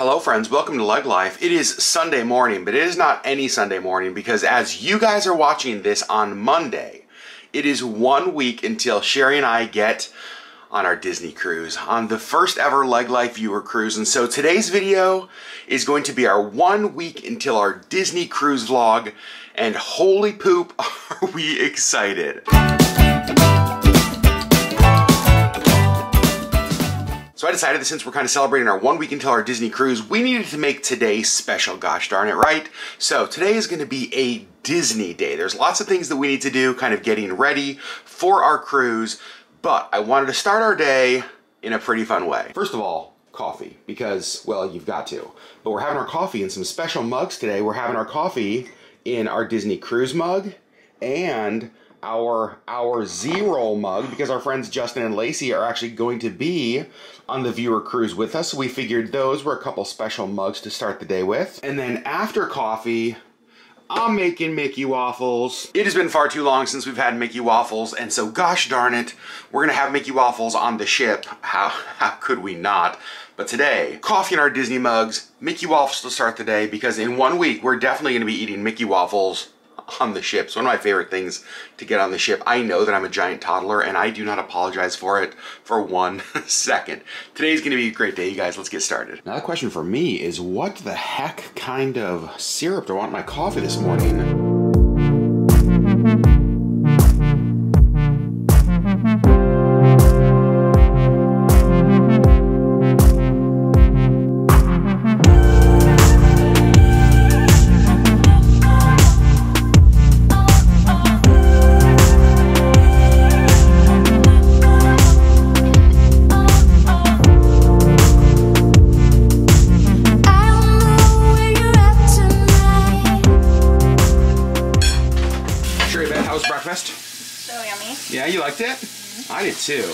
Hello friends, welcome to LeggLife. It is Sunday morning, but it is not any Sunday morning because as you guys are watching this on Monday, it is 1 week until Sherry and I get on our Disney cruise, on the first ever LeggLife Viewer Cruise. And so today's video is going to be our 1 week until our Disney cruise vlog, and holy poop, are we excited. So I decided that since we're kind of celebrating our 1 week until our Disney cruise, we needed to make today special, gosh darn it, right? So today is going to be a Disney day. There's lots of things that we need to do, kind of getting ready for our cruise, but I wanted to start our day in a pretty fun way. First of all, coffee, because, well, you've got to. But we're having our coffee in some special mugs today. We're having our coffee in our Disney cruise mug and our Z-Roll mug, because our friends Justin and Lacey are actually going to be on the viewer cruise with us. So we figured those were a couple special mugs to start the day with. And then after coffee, I'm making Mickey waffles. It has been far too long since we've had Mickey waffles, and so gosh darn it, we're gonna have Mickey waffles on the ship. How could we not? But today, coffee in our Disney mugs, Mickey waffles to start the day, because in 1 week, we're definitely gonna be eating Mickey waffles on the ship. It's one of my favorite things to get on the ship. I know that I'm a giant toddler and I do not apologize for it for 1 second. Today's gonna be a great day, you guys. Let's get started. Now the question for me is, what the heck kind of syrup do I want in my coffee this morning? So yummy. Yeah, you liked it? Mm-hmm. I did too.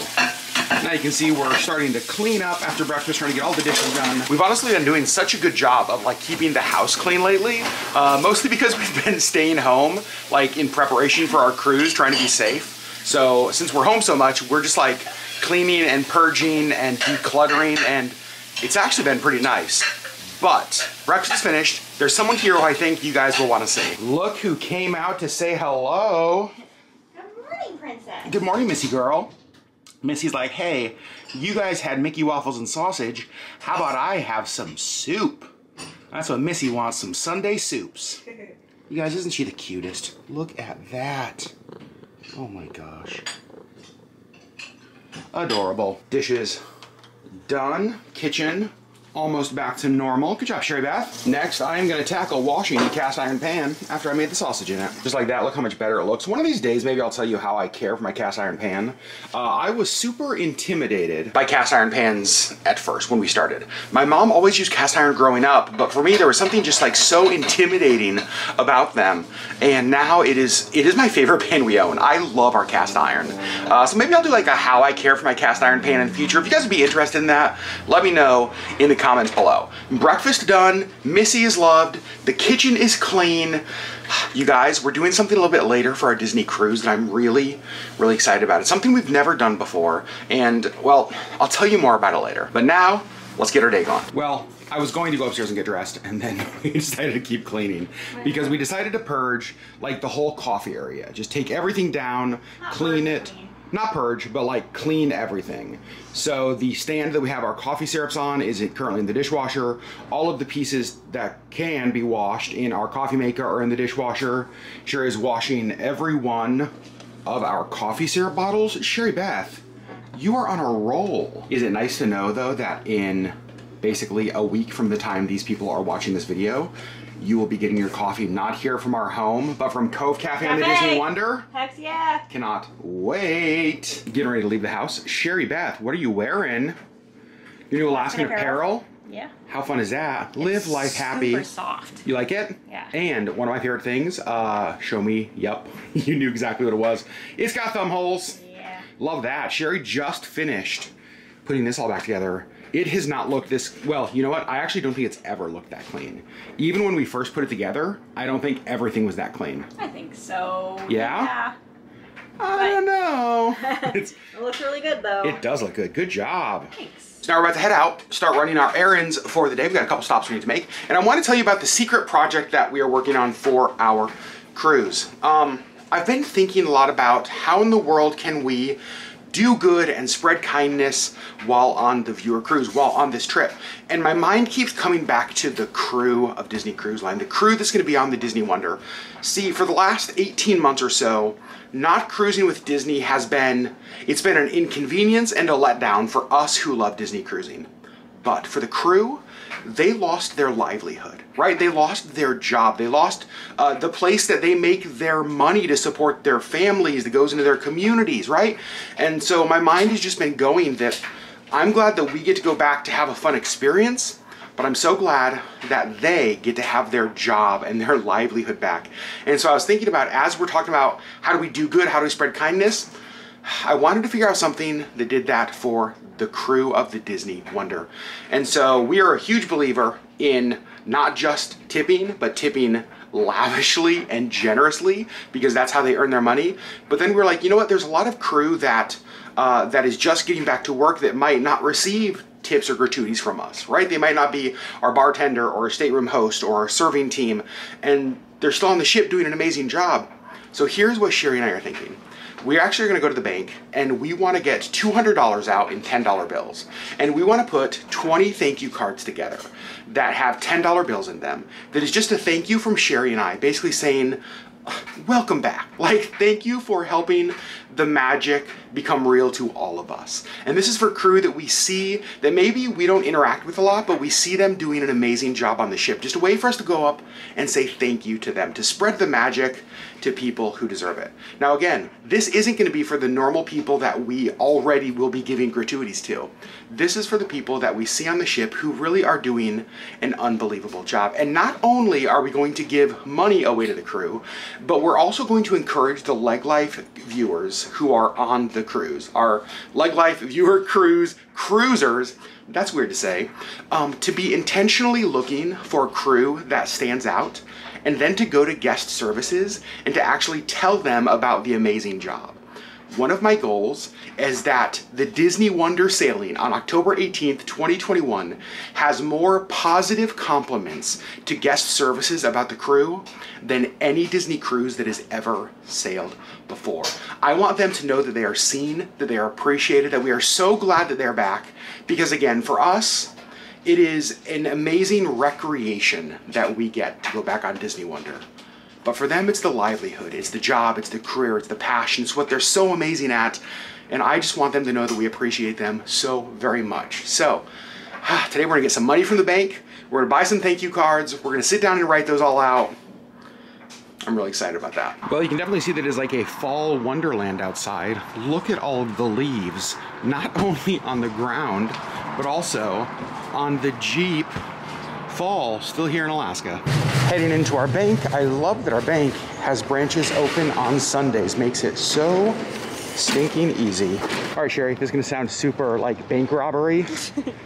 Now you can see we're starting to clean up after breakfast, trying to get all the dishes done. We've honestly been doing such a good job of like keeping the house clean lately, mostly because we've been staying home like in preparation for our cruise, trying to be safe. So since we're home so much, we're just like cleaning and purging and decluttering, and it's actually been pretty nice. But breakfast is finished. There's someone here who I think you guys will want to see. Look who came out to say hello. Good morning, Princess. Good morning, Missy girl. Missy's like, hey, you guys had Mickey waffles and sausage. How about I have some soup? That's what Missy wants, some Sunday soups. You guys, isn't she the cutest? Look at that. Oh my gosh. Adorable. Dishes done. Kitchen almost back to normal. Good job, Sherry Beth. Next, I am going to tackle washing the cast iron pan after I made the sausage in it. Just like that, look how much better it looks. One of these days, maybe I'll tell you how I care for my cast iron pan. I was super intimidated by cast iron pans at first when we started. My mom always used cast iron growing up, but for me, there was something just like so intimidating about them. And now it is my favorite pan we own. I love our cast iron. So maybe I'll do like a how I care for my cast iron pan in the future. If you guys would be interested in that, let me know in the comments below. Breakfast done, Missy is loved, the kitchen is clean. You guys, we're doing something a little bit later for our Disney cruise that I'm really, really excited about. It's something we've never done before, and well, I'll tell you more about it later. But now, let's get our day going. Well, I was going to go upstairs and get dressed, and then we decided to keep cleaning because we decided to purge like the whole coffee area. Just take everything down, clean it. Not purge, but like clean everything. So the stand that we have our coffee syrups on is currently in the dishwasher. All of the pieces that can be washed in our coffee maker are in the dishwasher. Sherry is washing every one of our coffee syrup bottles. Sherry Beth, you are on a roll. Is it nice to know though that in basically a week from the time these people are watching this video, you will be getting your coffee not here from our home, but from Cove Cafe on the Disney Wonder? Heck yeah. Cannot wait. Getting ready to leave the house. Sherry Beth, what are you wearing? Your new Alaskan apparel? Yeah. How fun is that? Live life happy. Super soft. You like it? Yeah. And one of my favorite things, show me, yep, you knew exactly what it was. It's got thumb holes. Yeah. Love that. Sherry just finished putting this all back together. It has not looked this, well, you know what? I actually don't think it's ever looked that clean. Even when we first put it together, I don't think everything was that clean. I think so. Yeah? I don't know. It looks really good though. It does look good. Good job. Thanks. So now we're about to head out, start running our errands for the day. We've got a couple stops we need to make. And I want to tell you about the secret project that we are working on for our cruise. I've been thinking a lot about how in the world can we do good and spread kindness while on the Viewer Cruise, while on this trip. And my mind keeps coming back to the crew of Disney Cruise Line, the crew that's going to be on the Disney Wonder. See, for the last 18 months or so, not cruising with Disney it's been an inconvenience and a letdown for us who love Disney cruising. But for the crew, they lost their livelihood, right? They lost their job. They lost the place that they make their money to support their families, that goes into their communities, right? And so my mind has just been going that I'm glad that we get to go back to have a fun experience, but I'm so glad that they get to have their job and their livelihood back. And so I was thinking about, as we're talking about how do we do good, how do we spread kindness, I wanted to figure out something that did that for the crew of the Disney Wonder. And so we are a huge believer in not just tipping, but tipping lavishly and generously, because that's how they earn their money. But then we're like, you know what, there's a lot of crew that is just getting back to work that might not receive tips or gratuities from us, right? They might not be our bartender or a stateroom host or our serving team, and they're still on the ship doing an amazing job. So here's what Sherry and I are thinking. We're actually going to go to the bank and we want to get $200 out in $10 bills. And we want to put 20 thank you cards together that have $10 bills in them. That is just a thank you from Sherry and I, basically saying, welcome back. Like, thank you for helping the magic become real to all of us. And this is for crew that we see that maybe we don't interact with a lot, but we see them doing an amazing job on the ship. Just a way for us to go up and say thank you to them, to spread the magic to people who deserve it. Now again, this isn't going to be for the normal people that we already will be giving gratuities to. This is for the people that we see on the ship who really are doing an unbelievable job. And not only are we going to give money away to the crew, but we're also going to encourage the LeggLife viewers who are on the cruise, our LeggLife Viewer Cruise cruisers, that's weird to say, to be intentionally looking for a crew that stands out, and then to go to guest services and to actually tell them about the amazing job. One of my goals is that the Disney Wonder sailing on October 18th, 2021 has more positive compliments to guest services about the crew than any Disney cruise that has ever sailed before. I want them to know that they are seen, that they are appreciated, that we are so glad that they're back, because again, for us, it is an amazing recreation that we get to go back on Disney Wonder. But for them, it's the livelihood, it's the job, it's the career, it's the passion, it's what they're so amazing at. And I just want them to know that we appreciate them so very much. So today we're gonna get some money from the bank, we're gonna buy some thank you cards, we're gonna sit down and write those all out. I'm really excited about that. Well, you can definitely see that it's like a fall wonderland outside. Look at all of the leaves, not only on the ground, but also on the Jeep. Fall, still here in Alaska. Heading into our bank. I love that our bank has branches open on Sundays. Makes it so stinking easy. All right, Sherry, this is gonna sound super like bank robbery,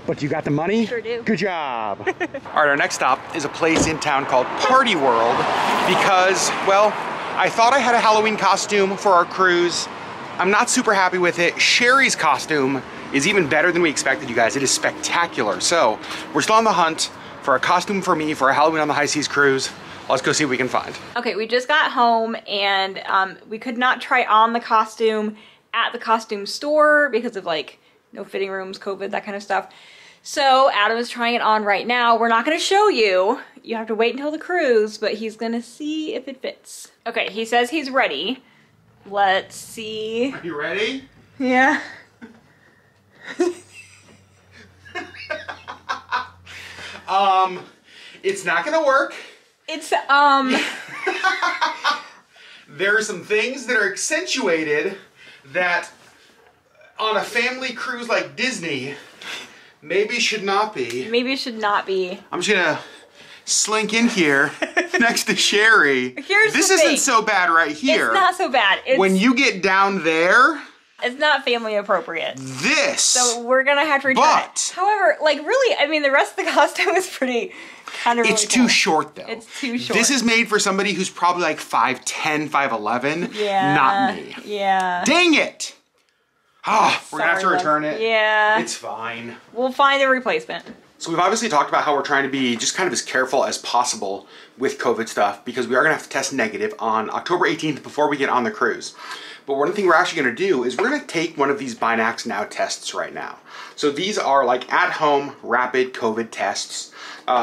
but you got the money? Sure do. Good job. All right, our next stop is a place in town called Party World because, well, I thought I had a Halloween costume for our cruise. I'm not super happy with it. Sherry's costume is even better than we expected, you guys. It is spectacular. So we're still on the hunt for a costume for me for a Halloween on the High Seas cruise. Let's go see what we can find. Okay, we just got home and we could not try on the costume at the costume store because of like no fitting rooms, COVID, that kind of stuff. So Adam is trying it on right now. We're not gonna show you. You have to wait until the cruise, but he's gonna see if it fits. Okay, he says he's ready. Let's see. Are you ready? Yeah. It's not gonna work. It's, There are some things that are accentuated that on a family cruise like Disney, maybe should not be. Maybe it should not be. I'm just gonna slink in here next to Sherry. Here's this the isn't thing. so bad right here. It's not so bad. It's... When you get down there, It's not family appropriate. This. So we're gonna have to return it. However, like really, I mean, the rest of the costume is pretty kind of. It's too short though. It's too short. This is made for somebody who's probably like 5'10", 5'11". Yeah. Not me. Yeah. Dang it! Ah, we're gonna have to return it. Yeah. It's fine. We'll find a replacement. So we've obviously talked about how we're trying to be just kind of as careful as possible with COVID stuff because we are gonna have to test negative on October 18th before we get on the cruise. But one thing we're actually gonna do is we're gonna take one of these Binax Now tests right now. So these are like at-home rapid COVID tests.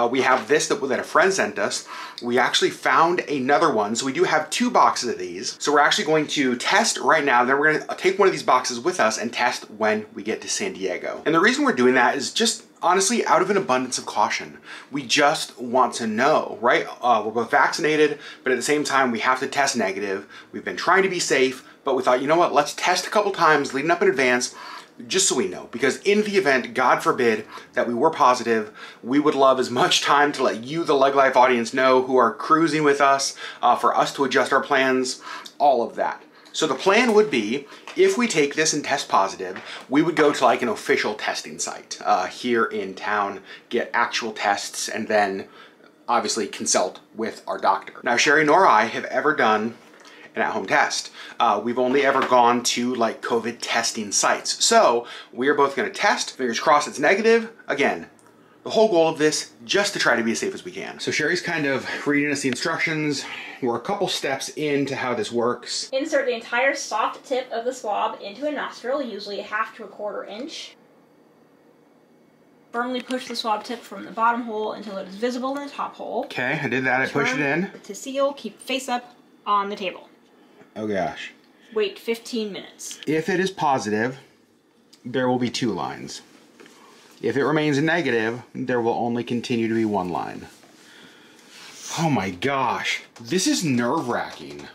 We have this that a friend sent us. We actually found another one. So we do have 2 boxes of these. So we're actually going to test right now. Then we're gonna take one of these boxes with us and test when we get to San Diego. And the reason we're doing that is just honestly out of an abundance of caution. We just want to know, right? We're both vaccinated, but at the same time, we have to test negative. We've been trying to be safe, but we thought, you know what? Let's test a couple times leading up in advance just so we know, because in the event, God forbid, that we were positive, we would love as much time to let you, the LeggLife audience, know who are cruising with us, for us to adjust our plans, all of that. So the plan would be, if we take this and test positive, we would go to like an official testing site here in town, get actual tests, and then obviously consult with our doctor. Now, Sherry nor I have ever done an at-home test. We've only ever gone to like COVID testing sites. So we are both gonna test, fingers crossed it's negative. Again, the whole goal of this, just to try to be as safe as we can. So Sherry's kind of reading us the instructions. We're a couple steps into how this works. Insert the entire soft tip of the swab into a nostril, usually 1/2 to 1/4 inch. Firmly push the swab tip from the bottom hole until it is visible in the top hole. Okay, I did that, I pushed it in. To seal, keep face up on the table. Oh gosh. Wait 15 minutes. If it is positive, there will be 2 lines. If it remains negative, there will only continue to be 1 line. Oh my gosh, this is nerve-wracking.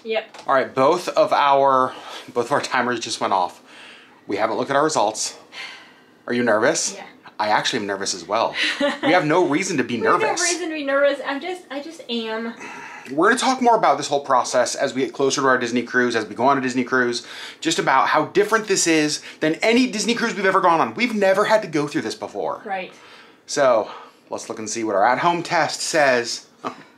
Yep. All right, both of our timers just went off. We haven't looked at our results. Are you nervous? Yeah. I actually am nervous as well. We have no reason to be nervous. We have no reason to be nervous. I just am. We're going to talk more about this whole process as we get closer to our Disney cruise, as we go on a Disney cruise, just about how different this is than any Disney cruise we've ever gone on. We've never had to go through this before. Right. So let's look and see what our at-home test says.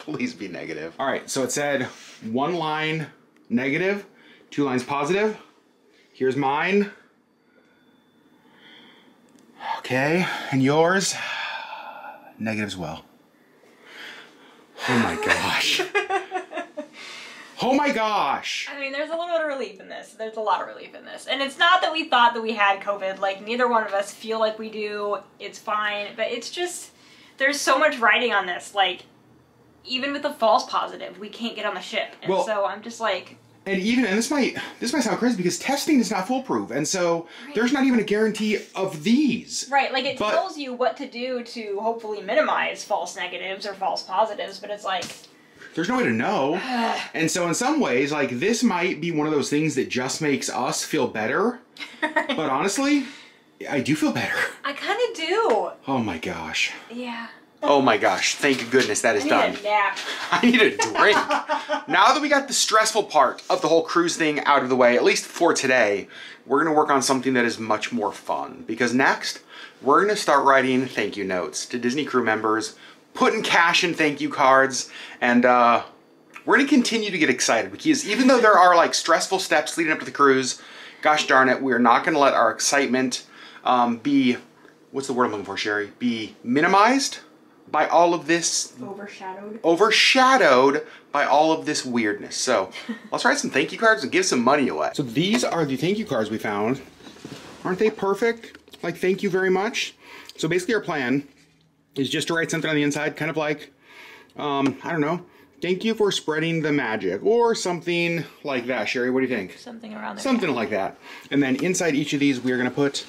Please be negative. All right, so it said 1 line negative, 2 lines positive. Here's mine. Okay, and yours? Negative as well. Oh my gosh. Oh my gosh. I mean, there's a little bit of relief in this. There's a lot of relief in this. And it's not that we thought that we had COVID. Like, neither one of us feel like we do. It's fine. But it's just, there's so much writing on this. Like, even with the false positive, we can't get on the ship. And so I'm just like... And this might sound crazy because testing is not foolproof, and so there's not even a guarantee of these. Right, like it tells you what to do to hopefully minimize false negatives or false positives, but it's like... There's no way to know. And so in some ways, like, this might be one of those things that just makes us feel better. But honestly, I do feel better. I kind of do. Oh my gosh. Yeah. Oh my gosh, thank goodness that is done. I need a nap. I need a drink. Now that we got the stressful part of the whole cruise thing out of the way, at least for today, we're gonna work on something that is much more fun. Because next, we're gonna start writing thank you notes to Disney crew members, putting cash in thank you cards, and we're gonna continue to get excited because even though there are like stressful steps leading up to the cruise, gosh darn it, we're not gonna let our excitement be, what's the word I'm looking for, Sherry? Be minimized by all of this. Overshadowed by all of this weirdness. So let's write some thank you cards and give some money away. So these are the thank you cards we found. Aren't they perfect? Like, thank you very much. So basically our plan is just to write something on the inside, kind of like, I don't know, thank you for spreading the magic, or something like that. Sherry, what do you think? Something around there. Something like that. And then inside each of these, we're gonna put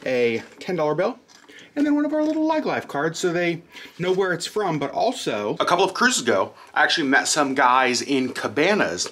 a $10 bill, and then one of our little LeggLife cards so they know where it's from. But also, a couple of cruises ago, I actually met some guys in cabanas,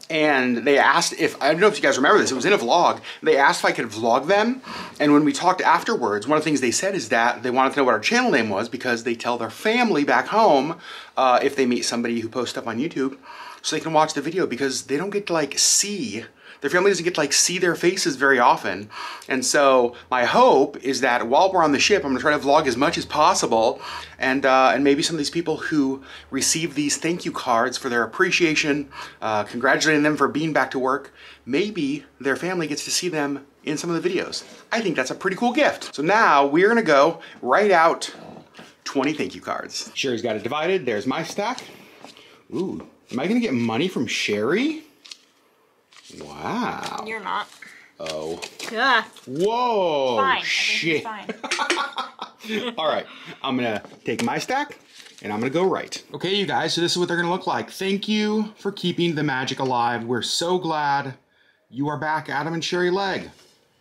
and they asked if, I don't know if you guys remember this, it was in a vlog, they asked if I could vlog them, and when we talked afterwards, one of the things they said is that they wanted to know what our channel name was because they tell their family back home if they meet somebody who posts stuff on YouTube, so they can watch the video because they don't get to like see their family doesn't get to like see their faces very often. And so my hope is that while we're on the ship, I'm gonna try to vlog as much as possible, and maybe some of these people who receive these thank you cards for their appreciation, congratulating them for being back to work, maybe their family gets to see them in some of the videos. I think that's a pretty cool gift. So now we're gonna go write out 20 thank you cards. Sherry's got it divided. There's my stack. Ooh, am I gonna get money from Sherry? Wow. You're not. Oh. Yeah. Whoa. Fine. Shit. I think it's fine. All right, I'm gonna take my stack and I'm gonna go right. Okay, you guys, so this is what they're gonna look like. Thank you for keeping the magic alive. We're so glad you are back, Adam and Sherry Legg.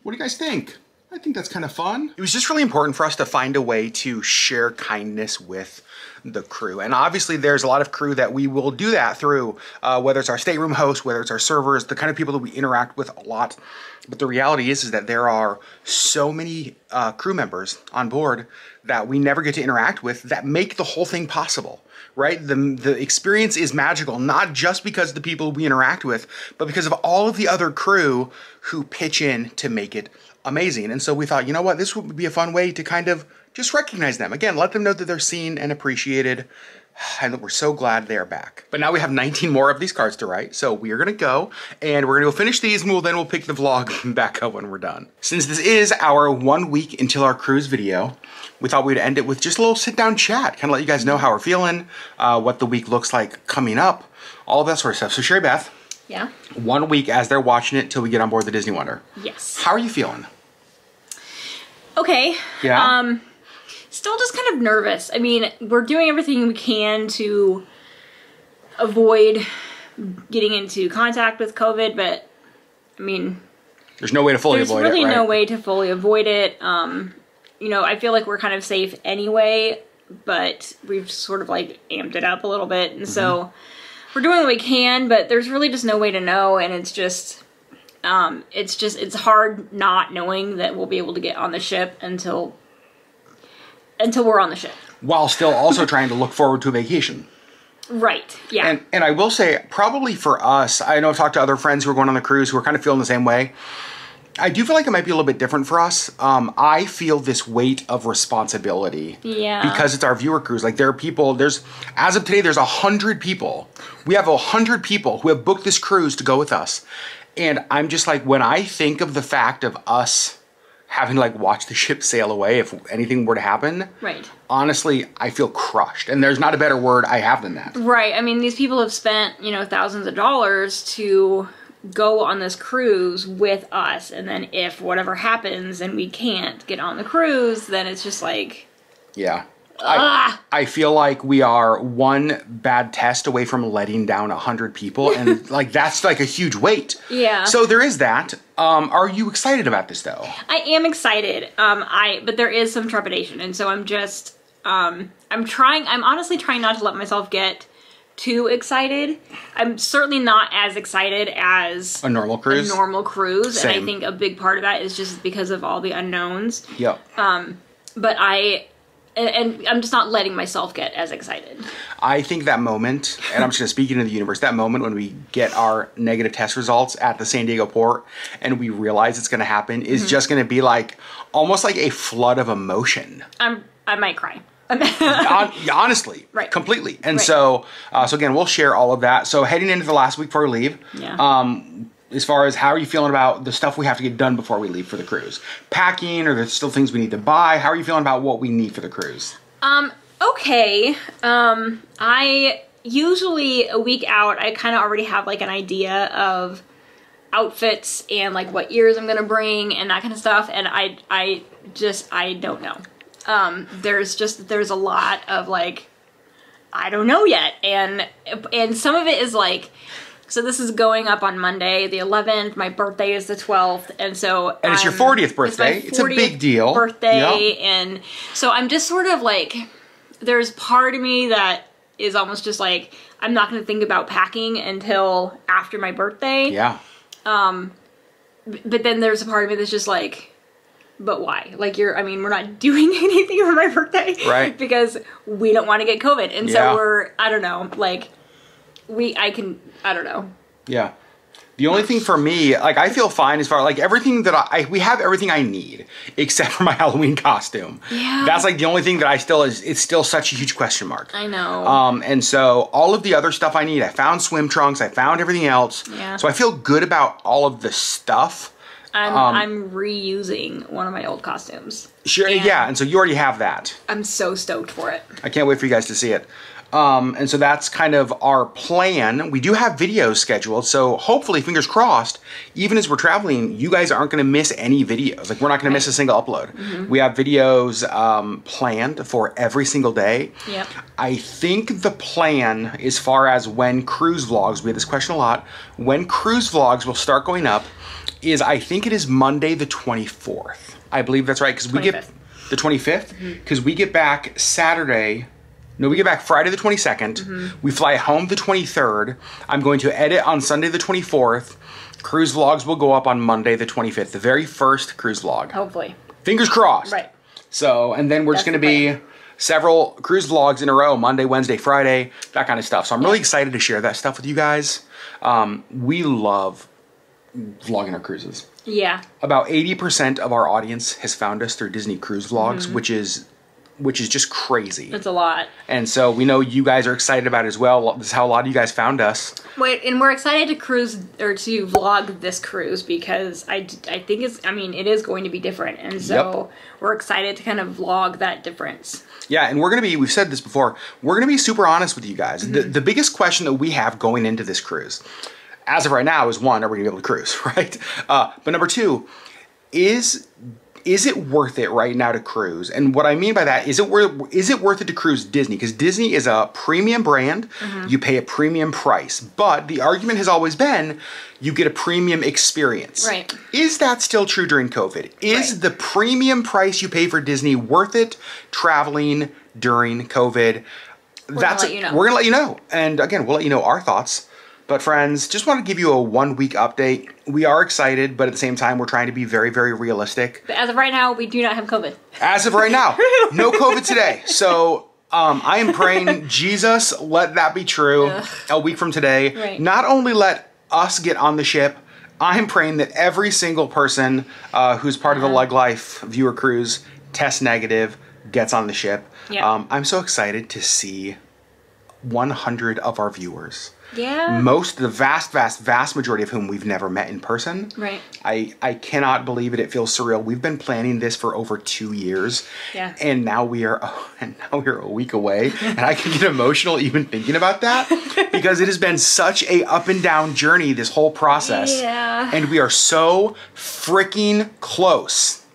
What do you guys think? I think that's kind of fun. It was just really important for us to find a way to share kindness with the crew. And obviously there's a lot of crew that we will do that through, whether it's our stateroom host, whether it's our servers, the kind of people that we interact with a lot. But the reality is that there are so many crew members on board that we never get to interact with that make the whole thing possible, right? The experience is magical, not just because of the people we interact with, but because of all of the other crew who pitch in to make it amazing. And so we thought, you know what, this would be a fun way to kind of just recognize them. Again, let them know that they're seen and appreciated, and that we're so glad they're back. But now we have 19 more of these cards to write, so we are gonna go, and we're gonna go finish these, and we'll pick the vlog back up when we're done. Since this is our 1 week until our cruise video, we thought we'd end it with just a little sit-down chat, kind of let you guys know how we're feeling, what the week looks like coming up, all of that sort of stuff. So Sherry Beth. Yeah? 1 week as they're watching it till we get on board the Disney Wonder. Yes. How are you feeling? Okay. Yeah? Still just kind of nervous. I mean, we're doing everything we can to avoid getting into contact with COVID, but I mean, there's no way to fully avoid it, right? There's really no way to fully avoid it. You know, I feel like we're kind of safe anyway, but we've sort of like amped it up a little bit, and so we're doing what we can, but there's really just no way to know, and it's hard not knowing that we'll be able to get on the ship until we're on the ship. While still also trying to look forward to a vacation. Right, yeah. And I will say, probably for us, I know I've talked to other friends who are going on the cruise who are kind of feeling the same way. I do feel like it might be a little bit different for us. I feel this weight of responsibility. Yeah. Because it's our viewer cruise. Like, there are people, as of today, there's 100 people. We have 100 people who have booked this cruise to go with us. And I'm just like, when I think of the fact of us having to like watch the ship sail away if anything were to happen, right? Honestly, I feel crushed, and there's not a better word I have than that. Right. I mean, these people have spent, you know, thousands of dollars to go on this cruise with us, and then if whatever happens and we can't get on the cruise, then it's just like, yeah. I feel like we are one bad test away from letting down 100 people, and like that's like a huge weight. Yeah. So there is that. Are you excited about this though? I am excited. But there is some trepidation, and so I'm just I'm honestly trying not to let myself get too excited. I'm certainly not as excited as a normal cruise. Same. And I think a big part of that is just because of all the unknowns. Yep. But and I'm just not letting myself get as excited. I think that moment, and I'm just going to speak into the universe, that moment when we get our negative test results at the San Diego port and we realize it's going to happen is just going to be like, almost like a flood of emotion. I might cry. Honestly, right. Completely. And so again, we'll share all of that. So heading into the last week before we leave, as far as how are you feeling about the stuff we have to get done before we leave for the cruise? Packing, or there's still things we need to buy? How are you feeling about what we need for the cruise? Okay. I usually a week out, I kind of already have like an idea of outfits and like what ears I'm going to bring and that kind of stuff. And I don't know. There's a lot of like, I don't know yet. And some of it is like, so this is going up on Monday, the 11th. My birthday is the 12th, and so it's your 40th birthday. It's a big deal. Birthday, and so I'm just sort of like, there's part of me that is almost just like, I'm not going to think about packing until after my birthday. Yeah. But then there's a part of me that's just like, but why? Like we're not doing anything for my birthday, right? Because we don't want to get COVID, and so I don't know, like. I don't know. Yeah. The only thing for me, like I feel fine as far like everything that we have everything I need except for my Halloween costume. Yeah. That's like the only thing that it's still such a huge question mark. I know. And so all of the other stuff I need, I found swim trunks, I found everything else. Yeah. So I feel good about all of the stuff. I'm reusing one of my old costumes. Sure, yeah, and so you already have that. I'm so stoked for it. I can't wait for you guys to see it. And so that's kind of our plan. We do have videos scheduled, so hopefully, fingers crossed, even as we're traveling, you guys aren't going to miss any videos. Like, we're not going to miss a single upload. We have videos planned for every single day. Yep. I think the plan, as far as when cruise vlogs, we had this question a lot, when cruise vlogs will start going up, is I think it is Monday the 24th. I believe that's right, because we get the 25th, because we get back Saturday. No, we get back Friday the 22nd. We fly home the 23rd. I'm going to edit on Sunday the 24th. Cruise vlogs will go up on Monday the 25th, the very first cruise vlog. Hopefully. Fingers crossed. Right. So, and then we're just going to be several cruise vlogs in a row, Monday, Wednesday, Friday, that kind of stuff. So I'm really excited to share that stuff with you guys. We love vlogging our cruises. Yeah. About 80% of our audience has found us through Disney cruise vlogs, which is just crazy. It's a lot. And so we know you guys are excited about it as well. This is how a lot of you guys found us. Wait, and we're excited to cruise or to vlog this cruise because I think it is going to be different. And so we're excited to kind of vlog that difference. Yeah, and we've said this before, we're going to be super honest with you guys. The biggest question that we have going into this cruise, as of right now, is one, are we going to be able to cruise, right? But number two, is it worth it right now to cruise? And what I mean by that, is it worth it to cruise Disney? Because Disney is a premium brand. You pay a premium price. But the argument has always been, you get a premium experience. Right. Is that still true during COVID? Is the premium price you pay for Disney worth it traveling during COVID? We're going to let you know. And again, we'll let you know our thoughts. But friends, just want to give you a 1 week update. We are excited, but at the same time, we're trying to be very, very realistic. But as of right now, we do not have COVID. As of right now, no COVID today. So I am praying, Jesus, let that be true a week from today. Right. Not only let us get on the ship, I'm praying that every single person who's part of the LeggLife Viewer Cruise tests negative, gets on the ship. Yeah. I'm so excited to see 100 of our viewers. Yeah. The vast majority of whom we've never met in person. Right. I cannot believe it. It feels surreal. We've been planning this for over 2 years. Yeah. And now we are a week away. And I can get emotional even thinking about that because it has been such a up and down journey, this whole process. Yeah. And we are so freaking close.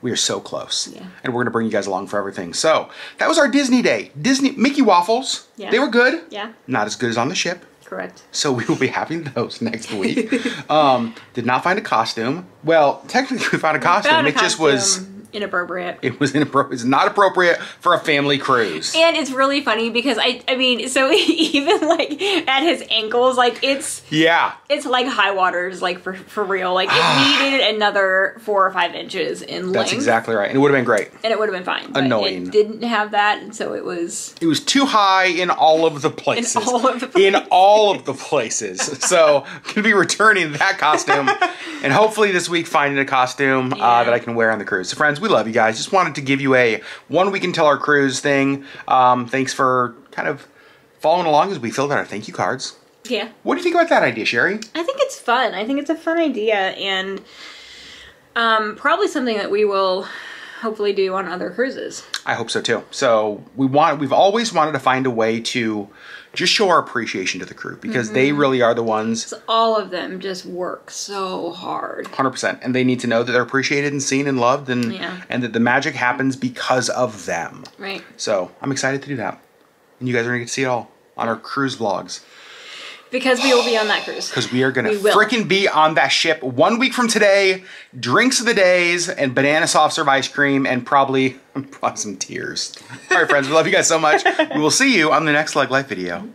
We are so close. Yeah. And we're going to bring you guys along for everything. So that was our Disney day. Mickey waffles. Yeah. They were good. Yeah. Not as good as on the ship. Correct. So we will be having those next week. Did not find a costume. Well, technically we found a costume. It just was inappropriate. It was inappropriate. It's not appropriate for a family cruise. And it's really funny because I mean, so even like at his ankles, like it's like high waters, like for real. Like it needed another 4 or 5 inches in length. That's exactly right. And it would have been great. And it would have been fine. Annoying. It didn't have that, and so it was too high in all of the places. In all of the places. So I'm gonna be returning that costume, and hopefully this week finding a costume that I can wear on the cruise. So friends, we love you guys. Just wanted to give you a 1 week until our cruise thing. Thanks for kind of following along as we filled out our thank you cards. Yeah. What do you think about that idea, Sherry? I think it's fun. I think it's a fun idea, and probably something that we will hopefully do on other cruises. I hope so too. So we've always wanted to find a way to just show our appreciation to the crew because they really are the ones. All of them just work so hard. 100%. And they need to know that they're appreciated and seen and loved and that the magic happens because of them. Right. So I'm excited to do that. And you guys are going to get to see it all on our cruise vlogs. Because we will be on that cruise. Because we are going to freaking be on that ship 1 week from today. Drinks of the days and banana soft serve ice cream and probably some tears. All right, friends. We love you guys so much. We will see you on the next LeggLife video.